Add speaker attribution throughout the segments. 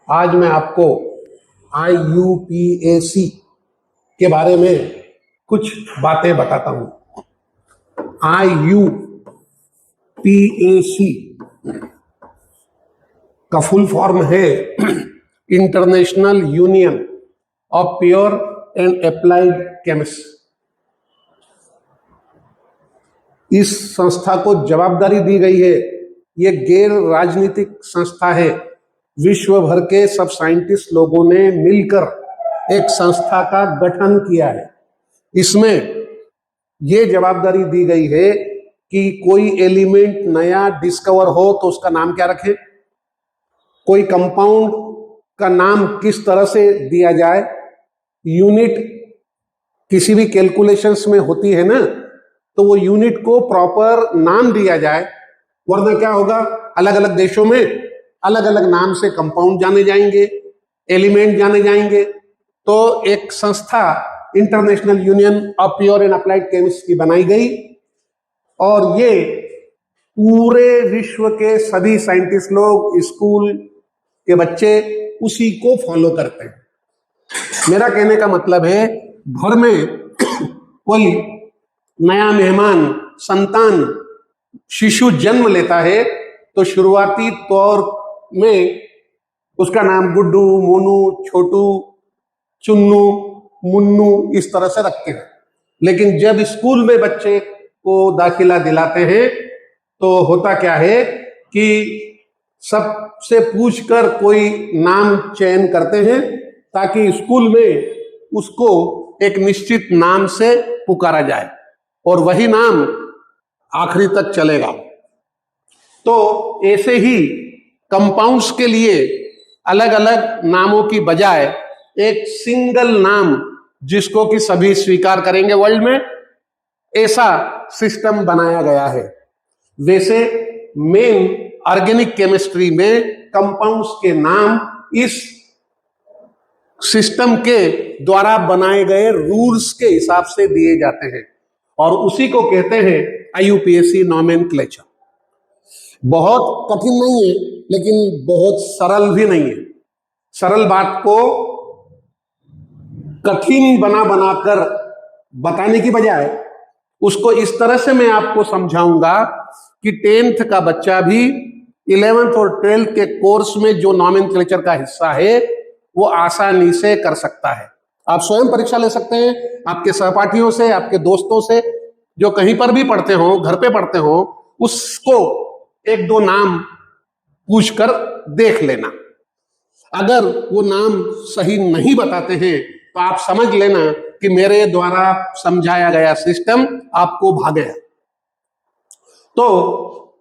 Speaker 1: आज मैं आपको IUPAC के बारे में कुछ बातें बताता हूं। IUPAC का फुल फॉर्म है international union of pure and applied chemist. इस संस्था को जवाबदारी दी गई है, ये गैर राजनीतिक संस्था है। विश्व भर के सब साइंटिस्ट लोगों ने मिलकर एक संस्था का गठन किया है। इसमें ये जवाबदारी दी गई है कि कोई एलिमेंट नया डिस्कवर हो तो उसका नाम क्या रखें, कोई कंपाउंड का नाम किस तरह से दिया जाए, यूनिट किसी भी कैलकुलेशंस में होती है ना, तो वो यूनिट को प्रॉपर नाम दिया जाए, वरना क्या होगा, अलग अलग देशों में अलग अलग नाम से कंपाउंड जाने जाएंगे, एलिमेंट जाने जाएंगे। तो एक संस्था international union of pure and applied chemist की बनाई गई और ये पूरे विश्व के सभी साइंटिस्ट लोग, स्कूल के बच्चे उसी को फॉलो करते हैं। मेरा कहने का मतलब है, घर में कोई नया मेहमान, संतान, शिशु जन्म लेता है तो शुरुआती तौर में उसका नाम गुड्डू, मोनू, छोटू, चुन्नू, मुन्नू इस तरह से रखते हैं। लेकिन जब स्कूल में बच्चे को दाखिला दिलाते हैं तो होता क्या है कि सबसे पूछकर कोई नाम चयन करते हैं ताकि स्कूल में उसको एक निश्चित नाम से पुकारा जाए और वही नाम आखिरी तक चलेगा। तो ऐसे ही कंपाउंड्स के लिए अलग अलग नामों की बजाय एक सिंगल नाम जिसको कि सभी स्वीकार करेंगे वर्ल्ड में, ऐसा सिस्टम बनाया गया है। वैसे मेन ऑर्गेनिक केमिस्ट्री में कंपाउंड्स के नाम इस सिस्टम के द्वारा बनाए गए रूल्स के हिसाब से दिए जाते हैं और उसी को कहते हैं IUPAC नॉमेनक्लेचर। बहुत कठिन नहीं है लेकिन बहुत सरल भी नहीं है। सरल बात को कठिन बनाकर बताने की बजाय उसको इस तरह से मैं आपको समझाऊंगा कि 10th का बच्चा भी 11th और 12th के कोर्स में जो नॉमेनक्लेचर का हिस्सा है वो आसानी से कर सकता है। आप स्वयं परीक्षा ले सकते हैं, आपके सहपाठियों से, आपके दोस्तों से, जो कहीं पर भी पढ़ते हो, घर पे पढ़ते हो, उसको एक दो नाम पूछकर देख लेना। अगर वो नाम सही नहीं बताते हैं तो आप समझ लेना कि मेरे द्वारा समझाया गया सिस्टम आपको भा गया। तो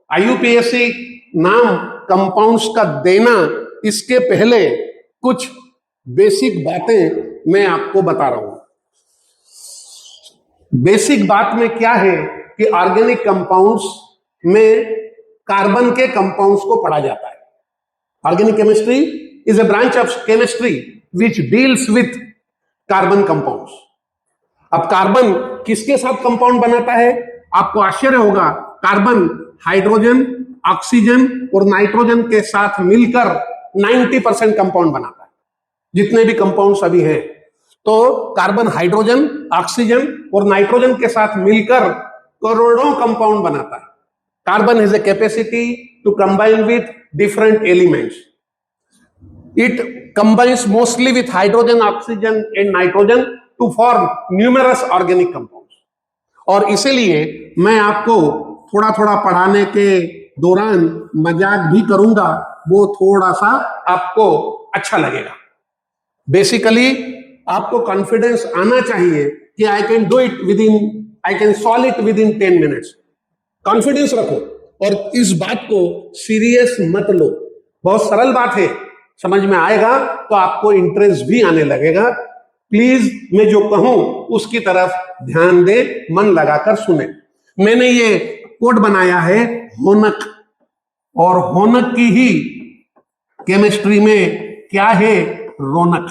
Speaker 1: IUPAC नाम कंपाउंड्स का देना, इसके पहले कुछ बेसिक बातें मैं आपको बता रहा हूं। बेसिक बात में क्या है कि ऑर्गेनिक कंपाउंड्स में कार्बन के कंपाउंड्स को पढ़ा जाता है। Organic chemistry is a branch of chemistry which deals with carbon compounds. अब कार्बन किसके साथ कंपाउंड बनाता है? आपको आश्चर्य होगा, कार्बन हाइड्रोजन, ऑक्सीजन और नाइट्रोजन के साथ मिलकर 90% कंपाउंड बनाता है, जितने भी कंपाउंड्स अभी हैं। तो कार्बन हाइड्रोजन, ऑक्सीजन और नाइट्रोजन के साथ मिलकर करोड़ों कंपाउंड बनाता है। Carbon has a capacity to combine with different elements. It combines mostly with hydrogen, oxygen and nitrogen to form numerous organic compounds. और इसीलिए मैं आपको थोड़ा थोड़ा पढ़ाने के दौरान मजाक भी करूंगा, वो थोड़ा सा आपको अच्छा लगेगा। बेसिकली आपको कॉन्फिडेंस आना चाहिए कि I can solve it with in 10 minutes. Confidence रखो और इस बात को सीरियस मत लो। बहुत सरल बात है, समझ में आएगा तो आपको इंटरेस्ट भी आने लगेगा। प्लीज मैं जो कहूं उसकी तरफ ध्यान दे, मन लगाकर सुने। मैंने ये कोड बनाया है होनक, और होनक की ही केमिस्ट्री में क्या है? रौनक।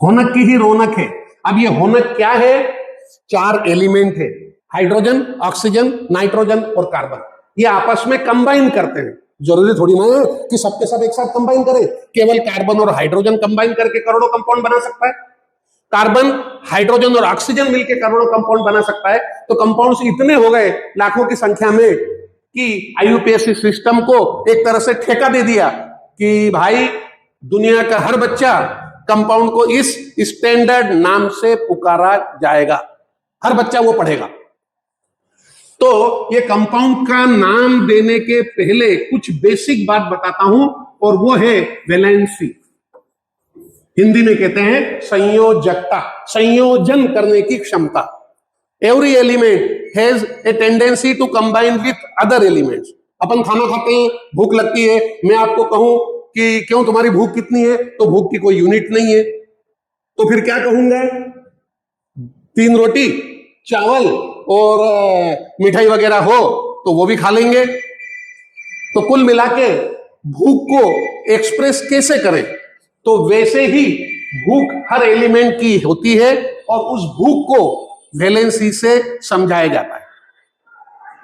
Speaker 1: होनक की ही रौनक है। अब ये होनक क्या है? 4 एलिमेंट है, हाइड्रोजन, ऑक्सीजन, नाइट्रोजन और कार्बन। ये आपस में कंबाइन करते हैं, जरूरी थोड़ी ना है कि सबके सब एक साथ कंबाइन करें। केवल कार्बन और हाइड्रोजन कंबाइन करके करोड़ों कंपाउंड बना सकता है। कार्बन, हाइड्रोजन और ऑक्सीजन मिलकर करोड़ों कंपाउंड बना सकता है। तो कंपाउंड्स इतने हो गए लाखों की संख्या में कि आईयूपीएसी सिस्टम को एक तरह से ठेका दे दिया कि भाई दुनिया का हर बच्चा कंपाउंड को इस स्टैंडर्ड नाम से पुकारा जाएगा, हर बच्चा वो पढ़ेगा। तो ये कंपाउंड का नाम देने के पहले कुछ बेसिक बात बताता हूं, और वो है वैलेंसी। हिंदी में कहते हैं संयोजकता, संयोजन करने की क्षमता। Every element has a tendency to combine with other elements. अपन खाना खाते हैं, भूख लगती है, मैं आपको कहूं कि क्यों तुम्हारी भूख कितनी है, तो भूख की कोई यूनिट नहीं है, तो फिर क्या कहूंगा, 3 रोटी, चावल और मिठाई वगैरह हो तो वो भी खा लेंगे। तो कुल मिला के भूख को एक्सप्रेस कैसे करें, तो वैसे ही भूख हर एलिमेंट की होती है और उस भूख को वैलेंसी से समझाया जाता है।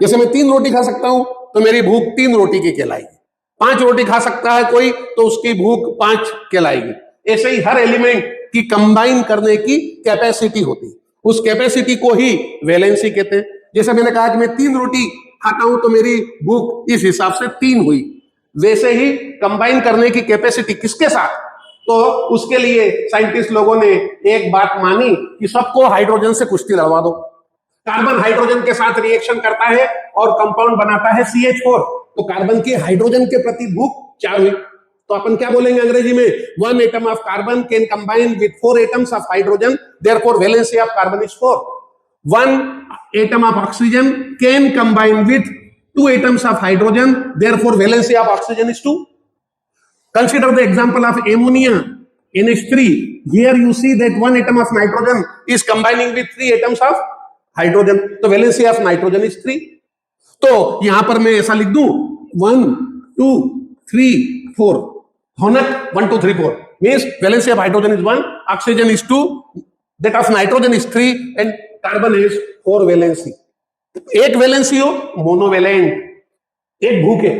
Speaker 1: जैसे मैं 3 रोटी खा सकता हूं तो मेरी भूख 3 रोटी की कहलाएगी, 5 रोटी खा सकता है कोई तो उसकी भूख 5 कहलाएगी। ऐसे ही हर एलिमेंट की कंबाइन करने की कैपेसिटी होती है, उस कैपेसिटी को ही वैलेंसी कहते हैं। जैसे मैंने कहा कि मैं 3 रोटी खाता हूं तो मेरी भूख इस हिसाब से 3 हुई, वैसे ही कंबाइन करने की कैपेसिटी किसके साथ, तो उसके लिए साइंटिस्ट लोगों ने एक बात मानी कि सबको हाइड्रोजन से कुश्ती लड़वा दो। कार्बन हाइड्रोजन के साथ रिएक्शन करता है और कंपाउंड बनाता है CH4, तो कार्बन की हाइड्रोजन के प्रति भूख 4 हुई। तो अपन क्या बोलेंगे अंग्रेजी में, 1 atom of carbon can combine with 4 atoms of hydrogen, therefore valency of carbon is 4। 1 atom of oxygen can combine with 2 atoms of hydrogen, therefore valency of oxygen is 2। Consider the example of ammonia, NH3. Here you see that 1 atom of nitrogen is combining with 3 atoms of hydrogen. तो valency of nitrogen is 3। तो यहां पर मैं ऐसा लिख दूं 1 2 3 4, होनक 1 2 3 4 means valency of hydrogen is 1, oxygen is 2, that of nitrogen is 3 and carbon is 4 valency. एक valency हो मोनोवैलेंट, एक भूख है।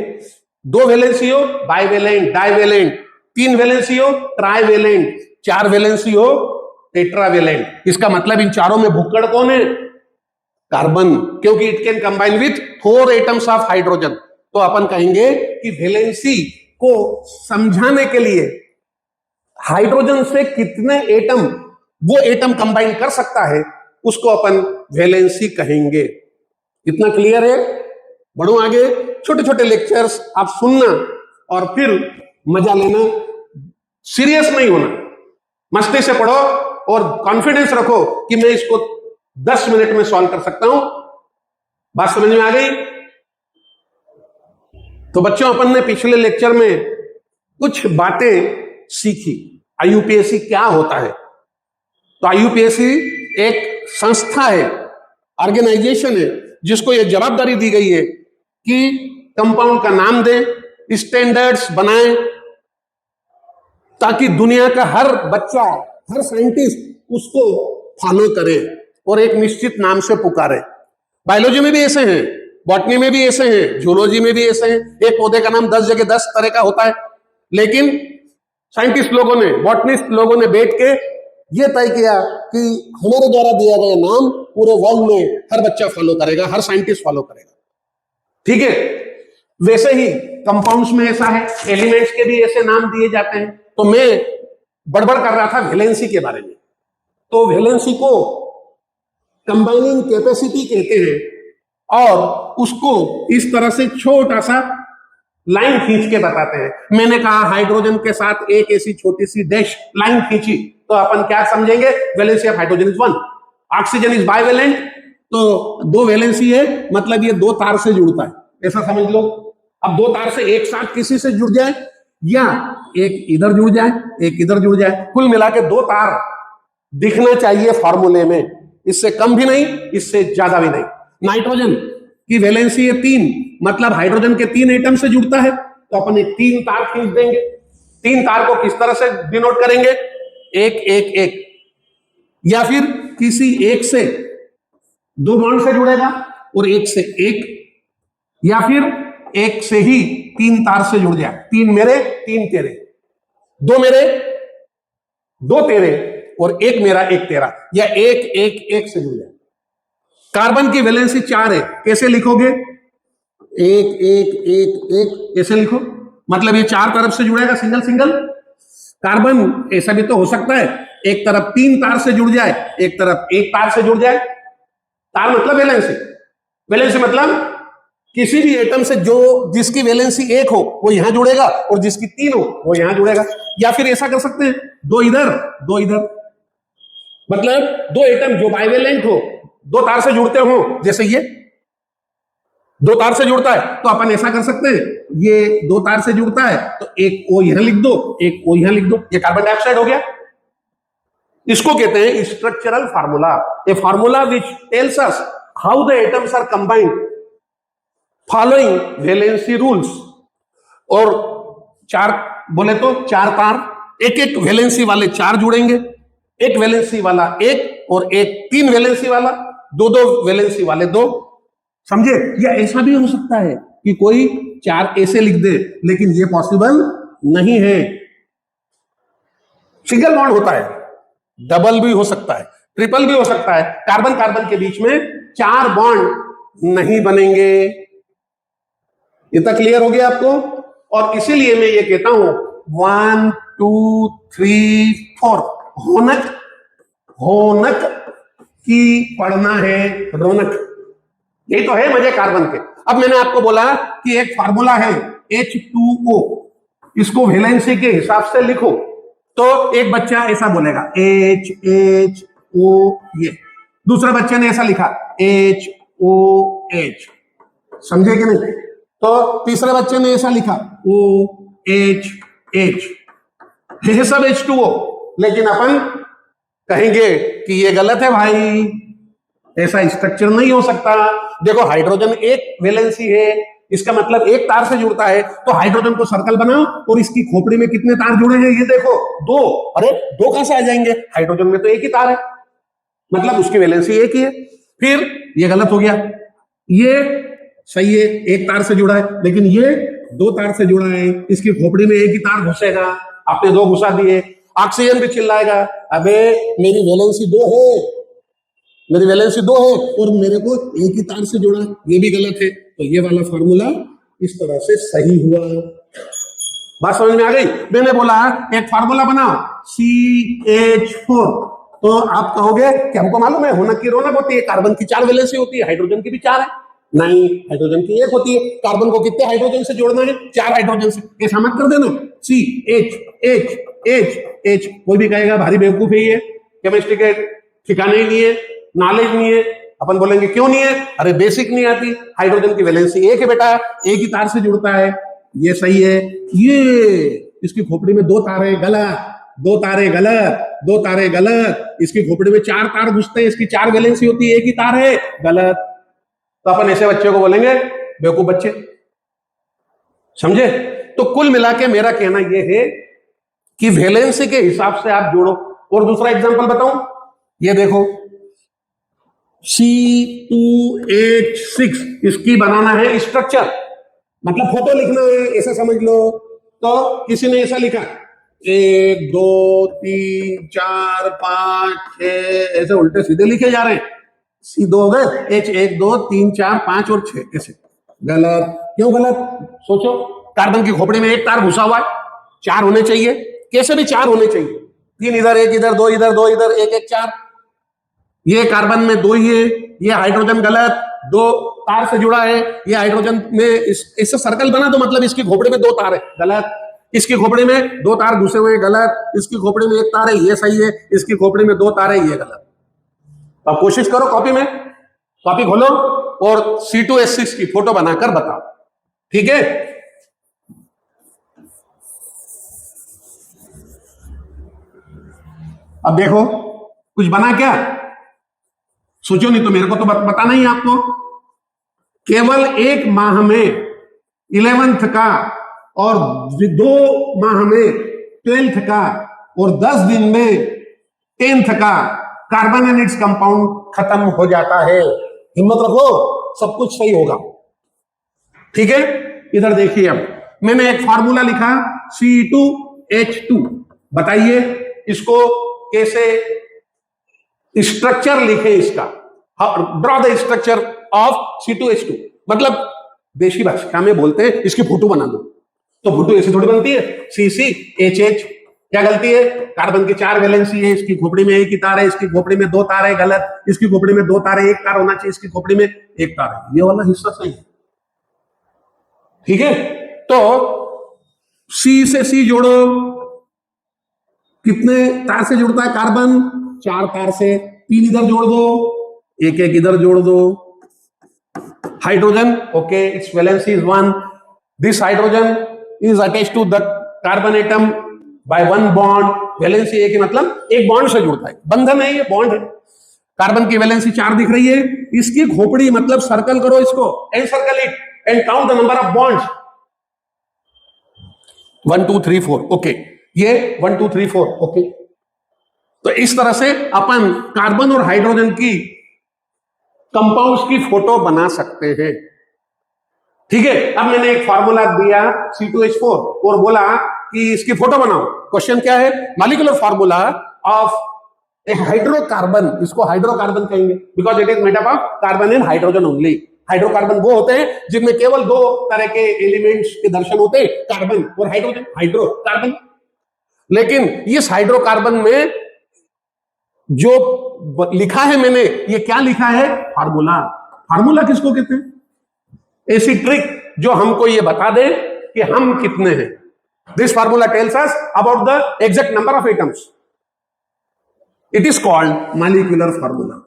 Speaker 1: 2 वैलेंसी हो बाइवेलेंट, डाइवेलेंट। 3 वैलेंसी हो ट्राइवेलेंट, 4 वैलेंसी हो टेट्रावेलेंट। इसका मतलब इन चारों में भुक्कड़ कौन है, कार्बन, क्योंकि it can combine with 4 atoms of hydrogen. तो अपन कहेंगे कि वैलेंसी को समझाने के लिए हाइड्रोजन से कितने एटम वो एटम कंबाइन कर सकता है उसको अपन वैलेंसी कहेंगे। इतना क्लियर है? बढ़ो आगे, छोटे छोटे लेक्चर्स आप सुनना और फिर मजा लेना, सीरियस नहीं होना, मस्ती से पढ़ो और कॉन्फिडेंस रखो कि मैं इसको 10 मिनट में सॉल्व कर सकता हूं। बात समझ में आ गई? तो बच्चों, अपन ने पिछले लेक्चर में कुछ बातें सीखी। आईयूपीएसी क्या होता है? तो आईयूपीएसी एक संस्था है, ऑर्गेनाइजेशन है, जिसको यह जवाबदारी दी गई है कि कंपाउंड का नाम दें, स्टैंडर्ड्स बनाएं, ताकि दुनिया का हर बच्चा, हर साइंटिस्ट उसको फॉलो करे और एक निश्चित नाम से पुकारे। बायोलॉजी में भी ऐसे हैं, बॉटनी में भी ऐसे हैं, जूलॉजी में भी ऐसे हैं। एक पौधे का नाम 10 जगह 10 तरह का होता है, लेकिन साइंटिस्ट लोगों ने, बॉटनिस्ट लोगों ने बैठ के ये तय किया कि हमारे द्वारा दिया गया नाम पूरे वर्ल्ड में हर बच्चा फॉलो करेगा, हर साइंटिस्ट फॉलो करेगा। ठीक है? वैसे ही कंपाउंड्स में ऐसा है, एलिमेंट्स के भी ऐसे नाम दिए जाते हैं। तो मैं बड़बड़ कर रहा था वैलेंसी के बारे में। तो वैलेंसी को कंबाइनिंग कैपेसिटी कहते हैं और उसको इस तरह से छोटा सा लाइन खींच के बताते हैं। मैंने कहा हाइड्रोजन के साथ एक ऐसी छोटी सी डैश लाइन खींची तो अपन क्या समझेंगे, valency of hydrogen is 1, oxygen is bivalent, तो 2 वैलेंसी है, मतलब ये 2 तार से जुड़ता है, ऐसा समझ लो। अब 2 तार से एक साथ किसी से जुड़ जाए या एक इधर जुड़ जाए, एक इधर जुड़ जाए, कुल मिला के 2 तार दिखना चाहिए फॉर्मूले में, इससे कम भी नहीं, इससे ज्यादा भी नहीं। नाइट्रोजन की वैलेंसी है 3, मतलब हाइड्रोजन के 3 एटम से जुड़ता है, तो अपन 3 तार खींच देंगे। 3 तार को किस तरह से डिनोट करेंगे, 1 1 1, या फिर किसी एक से 2 बॉन्ड से जुड़ेगा और 1 से 1, या फिर एक से ही 3 तार से जुड़ जाए, 3 मेरे 3 तेरे, 2 मेरे 2 तेरे और 1 मेरा 1 तेरा, या 1 1 1 से जुड़ जाए। कार्बन की वैलेंसी 4 है, कैसे लिखोगे? 1 1 1 1 कैसे लिखो? मतलब ये 4 तरफ से जुड़ेगा, सिंगल सिंगल। कार्बन ऐसा भी तो हो सकता है एक तरफ 3 तार से जुड़ जाए, एक तरफ 1 तार से जुड़ जाए। तार मतलब वैलेंसी, वैलेंसी मतलब किसी भी एटम से जो जिसकी वैलेंसी 1 हो वो यहां जुड़ेगा और जिसकी 3 हो वो यहां जुड़ेगा। या फिर ऐसा कर सकते हैं, 2 इधर 2 इधर, मतलब 2 एटम जो बाइवेलेंट हो, 2 तार से जुड़ते हो, जैसे ये 2 तार से जुड़ता है तो अपन ऐसा कर सकते हैं, ये 2 तार से जुड़ता है तो एक ओ यहां लिख दो, एक ओ यहां लिख दो, ये कार्बन डाइऑक्साइड हो गया। इसको कहते हैं structural formula, a formula which tells us how the atoms are combined following valency rules. और 4 बोले तो 4 तार, एक एक वैलेंसी वाले 4 जुड़ेंगे, एक वैलेंसी वाला 1 और एक 3 वैलेंसी वाला, 2 वैलेंसी वाले 2। समझे? या ऐसा भी हो सकता है कि कोई 4 ऐसे लिख दे, लेकिन ये पॉसिबल नहीं है। सिंगल बॉन्ड होता है, डबल भी हो सकता है, ट्रिपल भी हो सकता है, कार्बन कार्बन के बीच में 4 बॉन्ड नहीं बनेंगे। इतना क्लियर हो गया आपको? और इसीलिए मैं ये कहता हूं 1 2 3 4 होनक, होनक की पढ़ना है रौनक। यही तो है मजे कार्बन के। अब मैंने आपको बोला कि एक फार्मूला है H2O, इसको वैलेंसी के हिसाब से लिखो, तो एक बच्चा ऐसा बोलेगा HHO, ये दूसरे बच्चे ने ऐसा लिखा HOH, समझे कि नहीं? तो तीसरे बच्चे ने ऐसा लिखा OHH, ये सब H2O। लेकिन अपन कहेंगे कि ये गलत है भाई, ऐसा स्ट्रक्चर नहीं हो सकता। देखो हाइड्रोजन एक वैलेंसी है, इसका मतलब एक तार से जुड़ता है, तो हाइड्रोजन को सर्कल बनाओ और इसकी खोपड़ी में कितने तार जुड़े हैं ये देखो, 2। अरे 2 कहां से आ जाएंगे? हाइड्रोजन में तो एक ही तार है, मतलब उसकी वैलेंसी एक ही है। फिर ये गलत हो गया, ये सही है, एक तार से जुड़ा है, लेकिन ये 2 तार से जुड़ा है, इसकी खोपड़ी में एक ही तार घुसेगा, आपने 2 घुसा दिए। ऑक्सीजन भी चिल्लाएगा, अबे मेरी वैलेंसी 2 है, मेरी वैलेंसी 2 है और मेरे को एक ही तार से जोड़ा, ये भी गलत है। तो ये वाला फार्मूला इस तरह से सही हुआ। बात समझ में आ गई? मैंने बोला एक फार्मूला बनाओ CH4, तो आप कहोगे कि हमको मालूम है होनक की रौनक होती है, कार्बन की 4 वैलेंसी होती है, हाइड्रोजन की भी 4 है। नहीं, हाइड्रोजन की 1 होती है। कार्बन को कितने हाइड्रोजन से जोड़ना है? 4 हाइड्रोजन से। ऐसा मत कर देना CH, कोई भी कहेगा भारी बेवकूफ है, ये केमिस्ट्री के ठिकाने ही नहीं है, नॉलेज नहीं है। अपन बोलेंगे क्यों नहीं है? अरे बेसिक नहीं आती, हाइड्रोजन की वैलेंसी 1 है बेटा, एक ही तार से जुड़ता है, ये सही है। ये इसकी खोपड़ी में 2 तार है, गलत, 2 तारे गलत, 2 तारे गलत, इसकी खोपड़ी में 4 तार घुसते हैं, इसकी 4 वैलेंसी होती है, एक ही तार है, गलत। तो अपन ऐसे बच्चे को बोलेंगे बेवकूफ बच्चे, समझे? तो कुल मिला के मेरा कहना यह है कि वैलेंसी के हिसाब से आप जोड़ो। और दूसरा एग्जांपल बताऊं, ये देखो C2H6, इसकी बनाना है स्ट्रक्चर, मतलब फोटो लिखना है, ऐसा समझ लो। तो किसी ने ऐसा लिखा 1 2 3 4 5 6, ऐसे उल्टे सीधे लिखे जा रहे हैं, C2 हो गए, H 1 2 3 4 5 और 6, ऐसे गलत। क्यों गलत? सोचो, कार्बन की खोपड़ी में 1 तार घुसा हुआ है, 4 होने चाहिए, कैसे भी 4 होने चाहिए, 3 इधर 1 इधर 2 इधर 2 इधर 1 1 4। ये कार्बन में 2 ही है, ये हाइड्रोजन गलत, 2 तार से जुड़ा है, ये हाइड्रोजन में इससे सर्कल बना तो मतलब इसकी खोपड़ी में 2 तार है, गलत। इसकी खोपड़ी में 2 तार घुसे हुए हैं, गलत। इसकी खोपड़ी में 1 तार है, ये सही है। इसकी खोपड़ी में 2 तार है, ये गलत। तो आप कोशिश करो, कॉपी में कॉपी खोलो और C2H6 की फोटो बनाकर बताओ, ठीक है? अब देखो कुछ बना क्या, सोचो, नहीं तो मेरे को तो बताना ही आपको। केवल 1 माह में 11th का और 2 माह में 12th का और 10 दिन में 10th का कार्बन एंड इट्स कंपाउंड खत्म हो जाता है। हिम्मत रखो, सब कुछ सही होगा, ठीक है? इधर देखिए, अब मैंने एक फार्मूला लिखा C2H2, बताइए इसको कैसे स्ट्रक्चर लिखे इसका, draw the structure of C2H2, मतलब देशी भाषा में बोलते हैं इसकी फोटो बना दो। तो फोटो ऐसी थोड़ी बनती है, CCHH, क्या गलती है, कार्बन की 4 वैलेंसी है, इसकी खोपड़ी में एक ही तार है, इसकी खोपड़ी में 2 तार है, गलत, इसकी खोपड़ी में 2 तार है, एक तार होना चाहिए, इसकी खोपड़ी में एक तार है, ये वाला हिस्सा सही है, ठीक है। तो C से C जोड़ो, कितने तार से जुड़ता है कार्बन, 4 तार से, 3 इधर जोड़ दो, एक एक इधर जोड़ दो, hydrogen, okay, it's valency is 1, this hydrogen is attached to the carbon atom by 1 bond, valency एक ही, मतलब एक बॉन्ड से जुड़ता है, बंधन है, ये बॉन्ड है। कार्बन की वैलेंसी 4 दिख रही है, इसकी खोपड़ी, मतलब सर्कल करो इसको, and circle it and count the number of bonds, 1 2 3 4, okay, ये 1 2 3 4, ओके। तो इस तरह से अपन कार्बन और हाइड्रोजन की कंपाउंड्स की फोटो बना सकते हैं, ठीक है। अब मैंने एक फार्मूला दिया C2H4 और बोला कि इसकी फोटो बनाओ। क्वेश्चन क्या है, molecular formula of A hydrocarbon, इसको हाइड्रोकार्बन कहेंगे because it is made up of carbon and hydrogen only. Hydrocarbon वो होते हैं जिनमें केवल 2 तरह के एलिमेंट्स के दर्शन होते हैं, कार्बन और हाइड्रोजन, हाइड्रोकार्बन। लेकिन इस हाइड्रोकार्बन में जो लिखा है मैंने, ये क्या लिखा है, फार्मूला। फार्मूला किसको कहते हैं, ऐसी ट्रिक जो हमको ये बता दे कि हम कितने हैं। This formula tells us about the exact number of atoms, it is called molecular formula.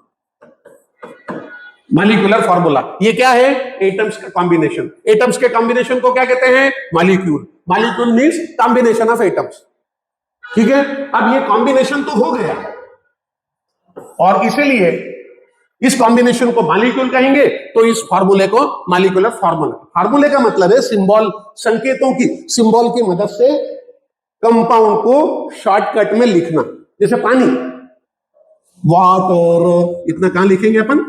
Speaker 1: Molecular formula ये क्या है, एटम्स का कॉम्बिनेशन। एटम्स के कॉम्बिनेशन को क्या कहते हैं, molecule. Molecule means combination of atoms, ठीक है। अब ये कॉम्बिनेशन तो हो गया और इसीलिए इस कॉम्बिनेशन को मॉलिक्यूल कहेंगे, तो इस फार्मूले को मॉलिक्यूलर फार्मूला। फार्मूले का मतलब है सिंबल, संकेतों की, सिंबल की मदद से कंपाउंड को शॉर्टकट में लिखना। जैसे पानी, वाटर, इतना कहां लिखेंगे अपन,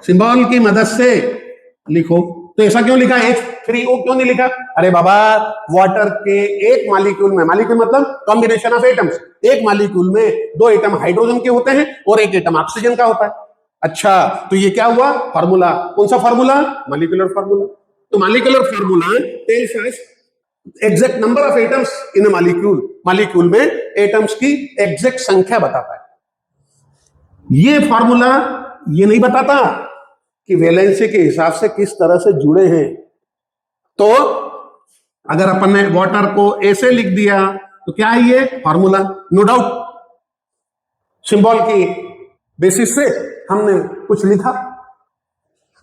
Speaker 1: सिंबल की मदद से लिखो। तो ऐसा क्यों लिखा H3O क्यों नहीं लिखा, अरे बाबा वाटर के एक मॉलिक्यूल में, मॉलिक्यूल मतलब कॉम्बिनेशन ऑफ एटम्स, एक मॉलिक्यूल में 2 एटम हाइड्रोजन के होते हैं और 1 एटम ऑक्सीजन का होता है। अच्छा, तो ये क्या हुआ, फार्मूला। कौन सा फार्मूला, मॉलिक्यूलर फार्मूला। तो molecular formula tells us exact number of atoms in a molecule. Molecule में एटम्स की एग्जैक्ट संख्या बताता है। ये फार्मूला ये नहीं बताता कि वैलेंसी के हिसाब से किस तरह से जुड़े हैं। तो अगर अपन ने वाटर को ऐसे लिख दिया तो क्या है ये फार्मूला, नो डाउट सिंबल की बेसिस से हमने कुछ लिखा,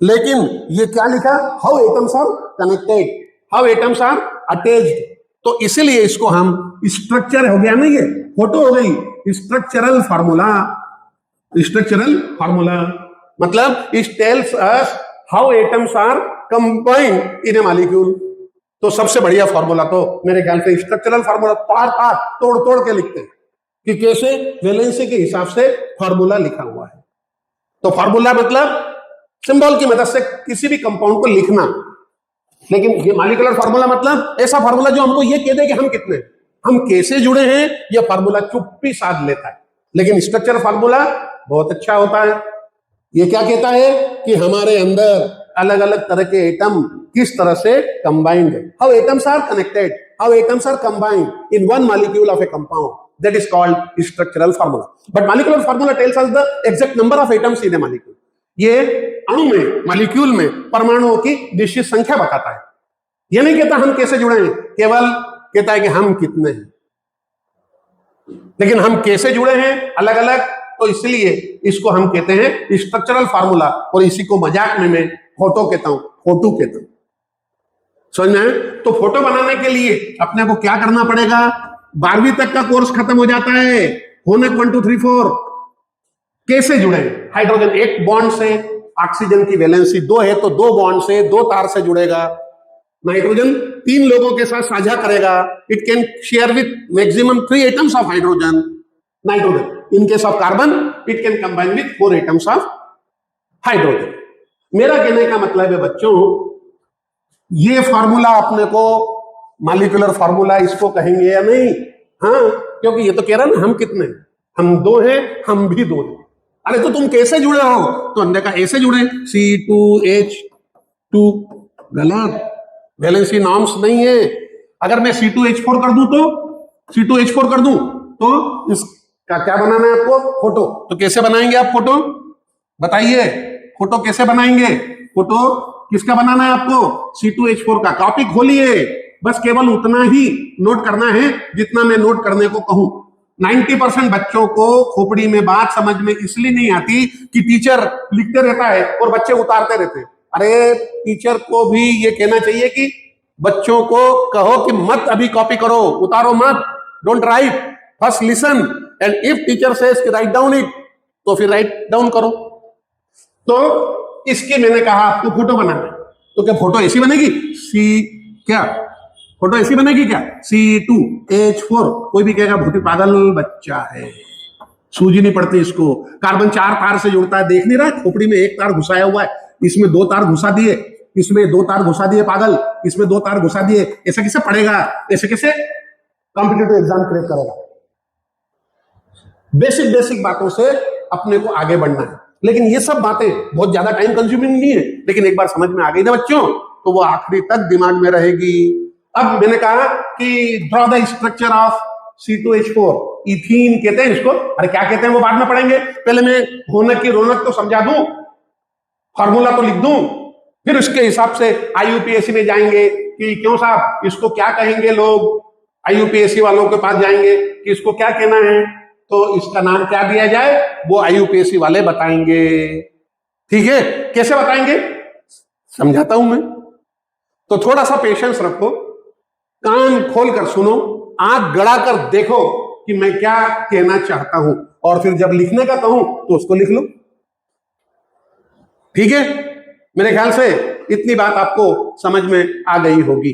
Speaker 1: लेकिन ये क्या लिखा, how atoms are connected, how atoms are attached. तो इसीलिए इसको हम स्ट्रक्चर हो गया ना, ये फोटो हो गई, स्ट्रक्चरल फार्मूला। स्ट्रक्चरल फार्मूला मतलब it tells us how atoms are combined in a molecule. तो सबसे बढ़िया फार्मूला तो मेरे ख्याल से स्ट्रक्चरल फार्मूला, पार पार तोड़ तोड़ के लिखते हैं कि कैसे वैलेंसी के हिसाब से फार्मूला लिखा हुआ है। तो फार्मूला मतलब सिंबल की मदद से किसी भी कंपाउंड को लिखना। लेकिन ये मॉलिक्यूलर फार्मूला मतलब ऐसा फार्मूला जो हमको ये कह दे कि हम कितने, हम कैसे जुड़े हैं, यह फार्मूला चुप्पी साध लेता है। लेकिन स्ट्रक्चर फार्मूला बहुत अच्छा होता है। ये क्या कहता है कि हमारे अंदर अलग अलग तरह के एटम किस तरह से कंबाइंड है, how atoms are connected, how atoms are combined in one molecule of a compound, that is called structural formula. But molecular formula tells us the exact number of atoms in a molecule. ये अणु में, molecule में परमाणुओं की निश्चित संख्या बताता है। ये नहीं कहता हम कैसे जुड़े हैं, केवल कहता है कि हम कितने हैं। लेकिन हम कैसे जुड़े हैं अलग अलग, तो इसलिए इसको हम कहते हैं स्ट्रक्चरल फार्मूला। और इसी को मजाक में मैं फोटो कहता हूं, फोटो कहता हूं, समझ में आए? तो फोटो बनाने के लिए अपने को क्या करना पड़ेगा, 12वीं तक का कोर्स खत्म हो जाता है, होने 1 2 3 4 कैसे जुड़े। हाइड्रोजन एक बॉन्ड से, ऑक्सीजन की वैलेंसी 2 है तो 2 बॉन्ड से, 2 तार से जुड़ेगा। नाइट्रोजन 3 लोगों के साथ साझा करेगा, it can share with maximum 3 atoms of hydrogen. Nitrogen in case of carbon it can combine with 4 atoms of hydrogen। मेरा कहने का मतलब है बच्चों ये फॉर्मूला अपने को मॉलिक्यूलर फॉर्मूला इसको कहेंगे या नहीं? हाँ, क्योंकि ये तो कह रहा है ना हम कितने, हम दो हैं, हम भी दो हैं। अरे तो तुम कैसे जुड़े हो? तो हमने कहा ऐसे जुड़े, C2H2। गलत, वैलेंसी नॉर्म्स नहीं है। अगर मैं C2H4 कर दूं तो C2H4 कर दूं तो इसका क्या बनाना है आपको? फोटो। तो कैसे बनाएंगे आप फोटो? बताइए, फोटो कैसे बनाएंगे? फोटो किसका बनाना है आपको? C2H4 का। कॉपी खोलिए, बस केवल उतना ही नोट करना है जितना मैं नोट करने को कहूं। 90% बच्चों को खोपड़ी में बात समझ में इसलिए नहीं आती कि टीचर लिखते रहता है और बच्चे उतारते रहते हैं। अरे टीचर को भी ये कहना चाहिए कि बच्चों को कहो कि मत अभी कॉपी करो, उतारो मत, don't write, first listen, and if teacher says कि राइट डाउन इट, तो फिर राइट डाउन करो। तो इसकी मैंने कहा आपको फोटो बनाना है, तो क्या फोटो ऐसी बनेगी? क्या फोटो ऐसी बनेगी क्या? C2H4। कोई भी कहेगा बहुत ही पागल बच्चा है, सूझी नहीं पड़ती इसको। कार्बन 4 तार से जुड़ता है, देख नहीं रहा? खोपड़ी में एक तार घुसाया हुआ है, इसमें 2 तार घुसा दिए, इसमें 2 तार घुसा दिए, पागल, इसमें 2 तार घुसा दिए। ऐसा कैसे पढ़ेगा? ऐसे कैसे कॉम्पिटिटिव एग्जाम क्रैक करेगा? बेसिक बेसिक बातों से अपने को आगे बढ़ना है। लेकिन ये सब बातें बहुत ज्यादा टाइम कंज्यूमिंग नहीं है, लेकिन एक बार समझ में आ गई ना बच्चों, तो वो आखिरी तक दिमाग में रहेगी। अब मैंने कहा कि draw the structure of C2H4, ethene कहते हैं इसको। अरे क्या कहते हैं वो बाद में पढ़ेंगे, पहले मैं होनक की रौनक तो समझा दूं, फॉर्मूला तो लिख दूं, फिर उसके हिसाब से IUPAC में जाएंगे कि क्यों साहब इसको क्या कहेंगे लोग। IUPAC वालों के पास जाएंगे कि इसको क्या कहना है, तो इसका नाम क्या दिया जाए, वो IUPAC वाले बताएंगे। ठीक है, कैसे बताएंगे समझाता हूं मैं। तो थोड़ा सा पेशेंस रखो, कान खोल कर सुनो, आंख गड़ा कर देखो कि मैं क्या कहना चाहता हूं, और फिर जब लिखने का कहूं तो उसको लिख लो। ठीक है, मेरे ख्याल से इतनी बात आपको समझ में आ गई होगी।